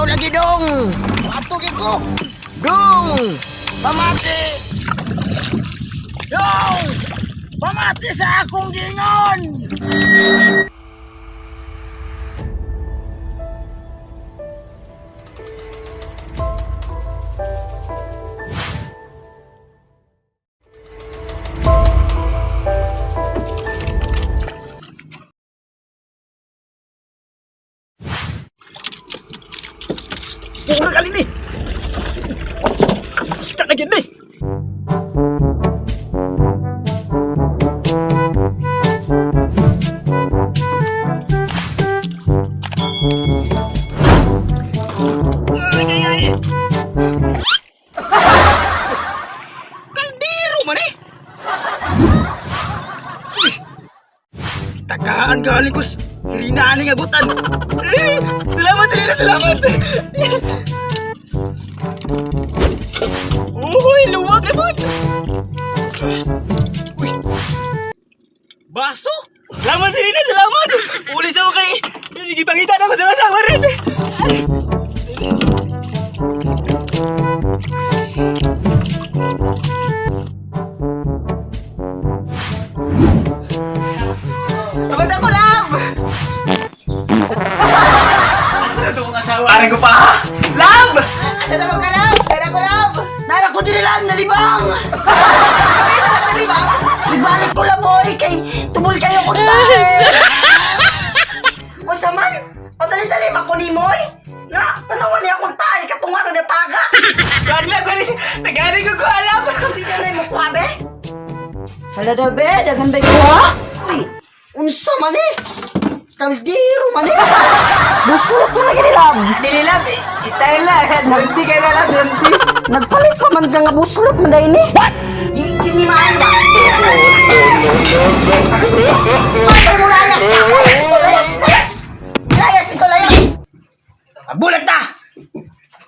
Ikaw lagi dong. Atugin ko. Dong. Pamati. Dong. Pamati sa akong gingon. Pura kali ni. Start lagi ni. Kaldero man eh. Tagaan galing ko Serena aning abutan. Selamat Serena, selamat. Uy, luwag naman. Uy. Baso? Selamat Serena, selamat. Ulis ako kay. Sige, pangitan ako sa kasama rin. Tabad ako, love! Asa na ito kong asawa? Parang ko pa, ha? Love! Asa na ka, love? Kaya ko, love! Nanak ko din lang, nalibang! Kaya na nalibang? Ibalik ko lang, boy, kay tubol kayo kung tayo! O saman, padali-dali makunimoy! Nga, tanawan niya akong tayo, katungan na paga! Gani, nagani ko ko alam! Hindi ka na yung mukha, be? Hala daw, be, dagan ba ko, ha? Uy! Unsa man eh? Kaldero man eh? Buslot mo lagi nilab! Nilab eh! Style na! Nanti kayo na lang, nanti! Nagpalit pa man ka nga buslot man dahil eh! What? Ginimaan ba? Mabay mo layas ka! Layas nito layas! Magbulat na!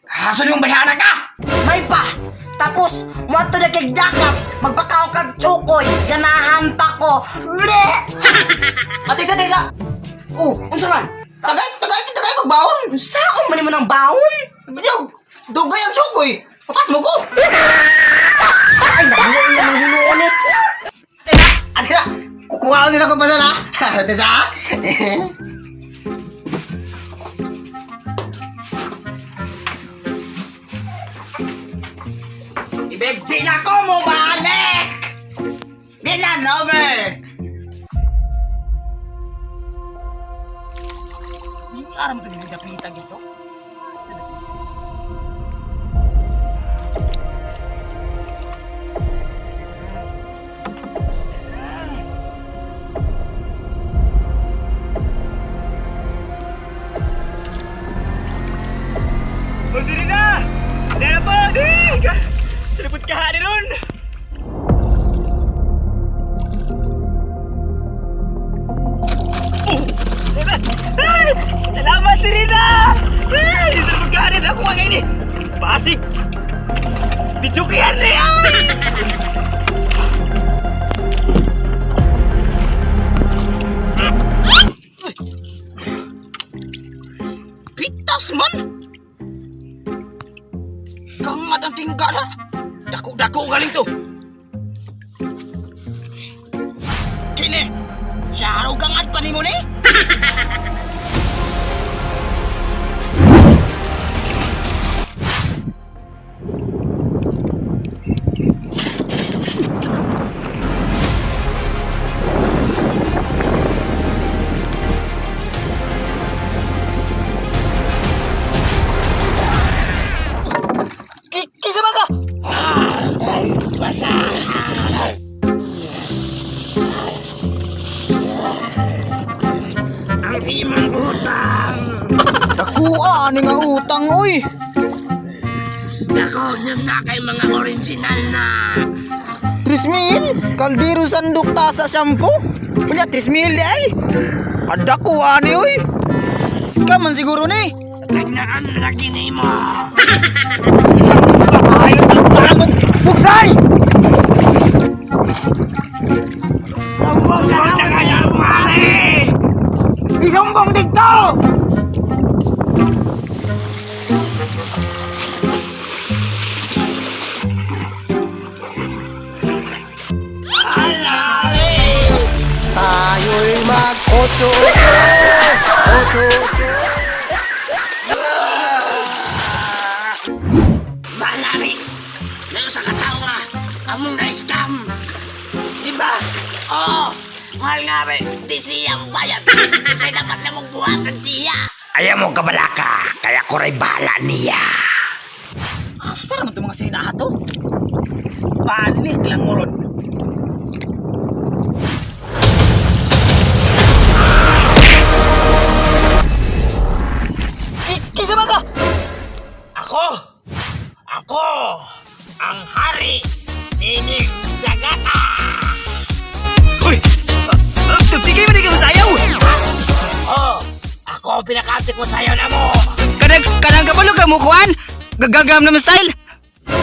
Kaso yung bayana ka! May pa! Tapos, muwato na kay dakap, magpakaw kag tsukoy, ganahan pa ko. Ble! Tisa! Oh, unsa man? Tagay kag baon. Unsa ko man mo ng baon? Dugay ang tsukoy. Papas mo ko. Ay, nakuha na ng hinuon eh. Tisa! Kukuha ko nila ko pa sana. Tisa! Ibig, di na ko mo balik! Di na, over! Hindi aram ito nilagapitag ito? O, sini na! Dala po! Sinabot ka hari ron! Salamat, Serena! Sinabot ka hari ron ako mga ini! Pasig! Bichukihan na yan! Pitas man! Kangat ang tinggala! Dako galing to. Kini, syaraw gangat pa ni mo ni? Kisa ba ka? Basa! Ang imang utang! Dakuha ni nga utang, uy! Dako, yun na kay mga original na. 3,000? Kaldero sandok tasa shampoo? Punya 3,000 ay! Dakuha ni, uy! Sika man siguro ni! Tagnaan lagi ni mo. Buksay! Sumbong na kaya pare! Isumbong dito! Malari, na sa katawa, among na-scam. Diba? Oo, mahal nga rin, di siya ang bayad. Kasi dapat na mong buhatan siya. Ayaw mo kabalaka, kaya ko rin bahala niya. Asa naman itong mga sinaha to? Balik lang mo ron. Kisa ba ka? Ako, ang hari ni Dagata. Uy! Sige mo, di ka masayaw! Oh, ako ang pinakaantik mo sayo na mo. Kanang kabalo ka mo, kuhan? Gagagam naman style?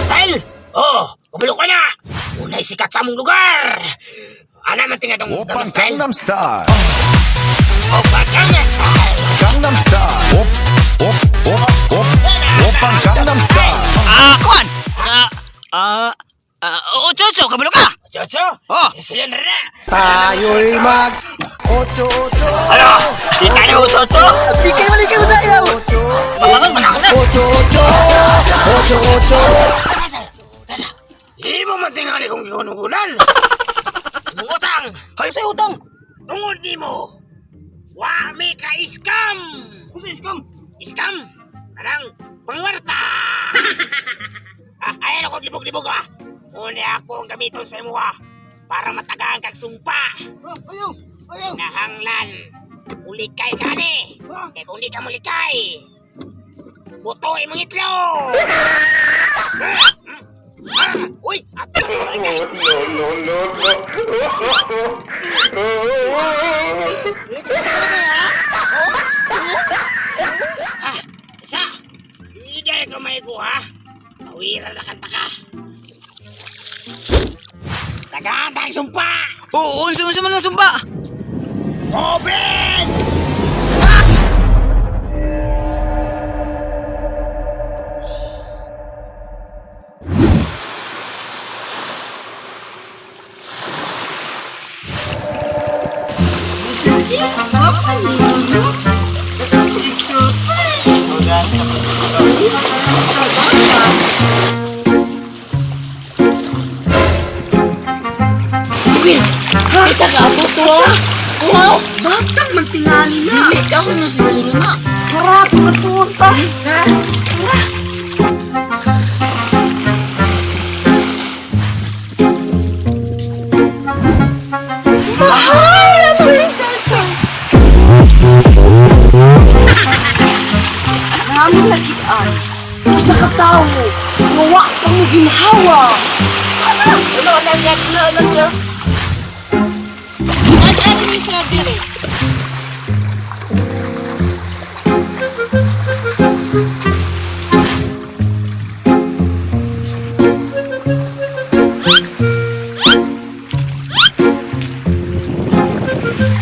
Style? Oh, kabalo ka na. Unay sikat sa among lugar. Ano man tingnan itong Oppan style? Gangnam Style. Oppan Gangnam Style. Gangnam Style. Oppan Gangnam Style. Kuhan! Ocho, kabalo ka! Chocho? Oh. Sila na na. Tayo'y mag ocho-ocho. Ano? Di ka na utoto? Di kayo masayaw! Mamangang manako na. Ocho-ocho. Ocho-ocho. Sasa, hindi mo man tingali kung ginugunan. Mong utang. Hayo sa'yo utang! Tungod ni mo. Wa may ka-scam. Ano sa scam? Scam? Anang pangwarta. Ayan ako, libog-libog ka. Muna ako ang gamiton sa imo ha. Para matagaan kag sumpa. Ayaw! Nahanglan. Ulikay ka ni. Kaya kung di ka mulikay, buto imong itlog. Uy! Ato! Isa! Hindi ka may ko ha. Pawira na kanta ka. Tagaan tayong sumpa! Oo, unsa man ang sumpa! Open! Batang magtingali na. Ikaw na siguro na. Karat, matuunta. Mahal na prinsesa. Namin nagian. Sa katao, gawa pang ginhawa. Ano lang yan. Ano ni siya dire?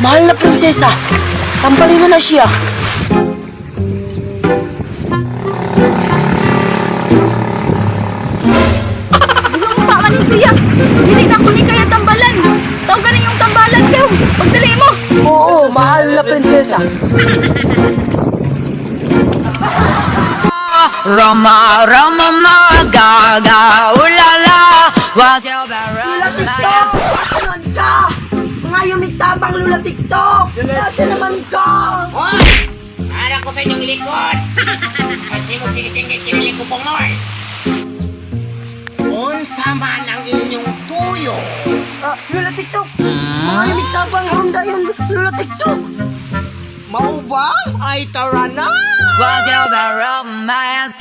Mahal na prinsesa, tampalin na siya. Gusto mo pa maning siya. Dili na ko ni kaya tambalan. Tawag ka yung tambalan kayo. Pagdali mo. Oo, mahal na prinsesa. Roma, Roma, magaga, ulala, what's your Lula TikTok! Asa naman ka? Mga yumitabang Lula TikTok! Asa naman ka? Hoy! Harap ko sa inyong likod! Pagsimot sige-singgit kinilig ko pong unsa man ang inyong tuyo? Lula TikTok! Mga yumitabang ronda yun, Lula TikTok! Mau ba? Ay tara na! What's your romance?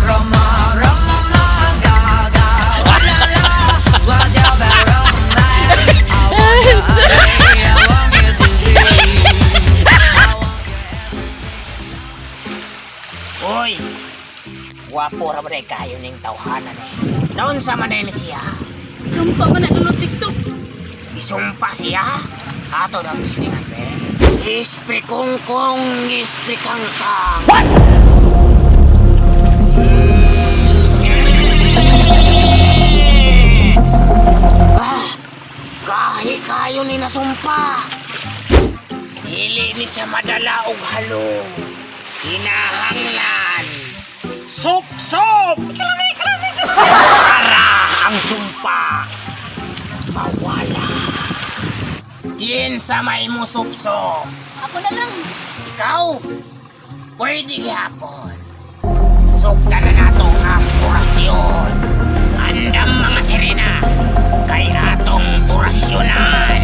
Roma, Roma, magaga, ulala, what's your romance? I want you to see. Uy! Wapo ra ba kayo ning tawhanan eh. Naon sa man na siya? Sumpa man na ulo TikTok. Isumpa siya? Ato daw listingan be. Ispre kong ispre kang kang. What? Kahit kayo ni nasumpa. Dili ni siya madala og halo. Hinahanglan. Sup-sup! Para ang sumpa mawala. Diyan sa may mo sup-sup. Ako na lang. Ikaw, pwede gihapon. Sugda na nato ang orasyon. Andam mga sirena, kay atong orasyonan.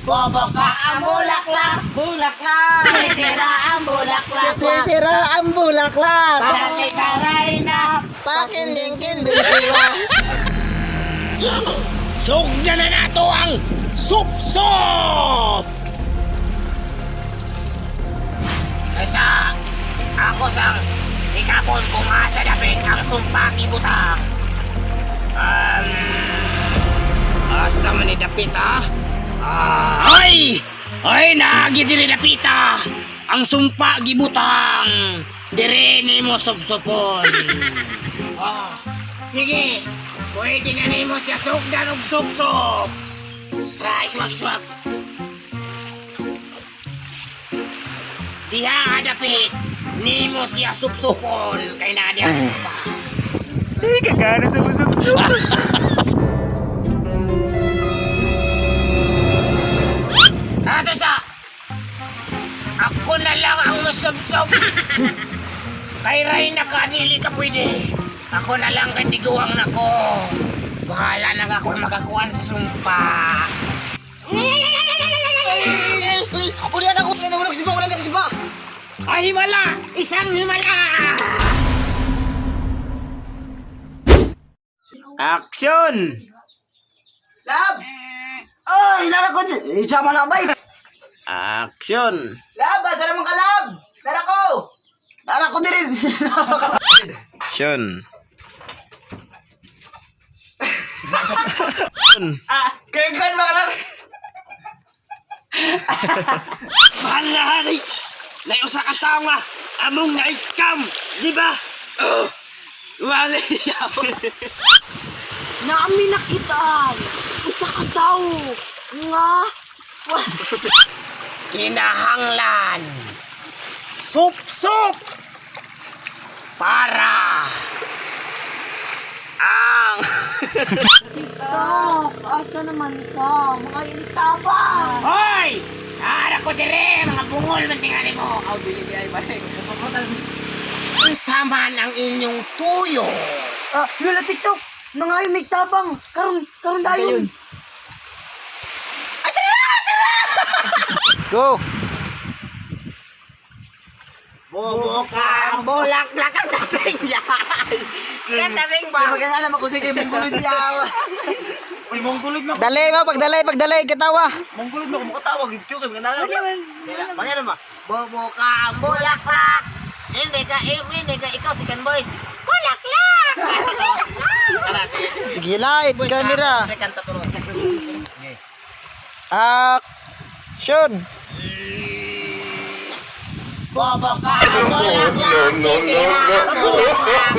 Bobo ka ang bulaklak, bulaklak. Sisira ang bulaklak, Sisira ang bulaklak. Bakit saray na? Pakindingkin bisiwa. Sugda na nato ang sup-sup! Kaysa ako sa ikapon kung asa dapit ang sumpa ibutang. Asa man ni dapit ha? Ay! Ay, naagi diri dapit ha! Ang sumpa gibutang. Dire ni mo sup-supon. Sige, pwede na ni mo siya sugdan og sup-sup. Try, swag-swag. Diha dapit ni mo siya sup-supon kay nadia sumpa. Eh, kagana sa usap-usap. Ato sa ako na lang ang masubsob. Kay Ray na kanili ka pwede. Ako na lang katiguang nako. Bahala na ako makakuan sa sumpa. Ulian ako. Wala kasi ba? Wala kasi ba? Ay, himala! Isang himala! Action! Lab! Ay, lara ko. Sama na bay. Action! Lab, asa naman ka, Lab? Lara ko. Lara ko din. Action! Kaya ba ka, Lab? Bahala, Hari! Layo sa katao nga! Among na-scam! Di ba? Wala yaw! Naami na kita. Usa ka daw. Nga. Kinahanglan! Sup-sup! Para! Ang... Asa naman ka? Mga ilitabang. Hoy! Ara ko dire, mga bungol man tingani mo. Aw, dili di ay balik. Saman ang inyong tuyo. Lola TikTok. Mga yung nagtabang. Karon dayon. Go! Bobo ka, bulaklak ang kasing yan. Yan kasing ba? Maganda naman kung sige mong yawa. Dalay ba? Pagdalay, katawa. Pagano ba? Bobo ka, bulaklak. Hindi ka, ikaw si Ken Boys. Bulaklak! Tara, Sige, light, camera. kanta turo. Action! Bobo ka, bulaklak. Sisira ang bulaklak.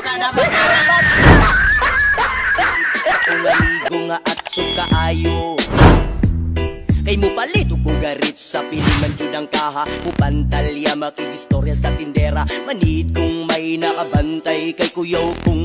Sa dapat kalaban. Kung aligo nga at sukaayo kay mo palit ug bugarit sa piliman jud ang kaha upantalya makigistorya sa tindera manid kung may nakabantay kay kuyaw kung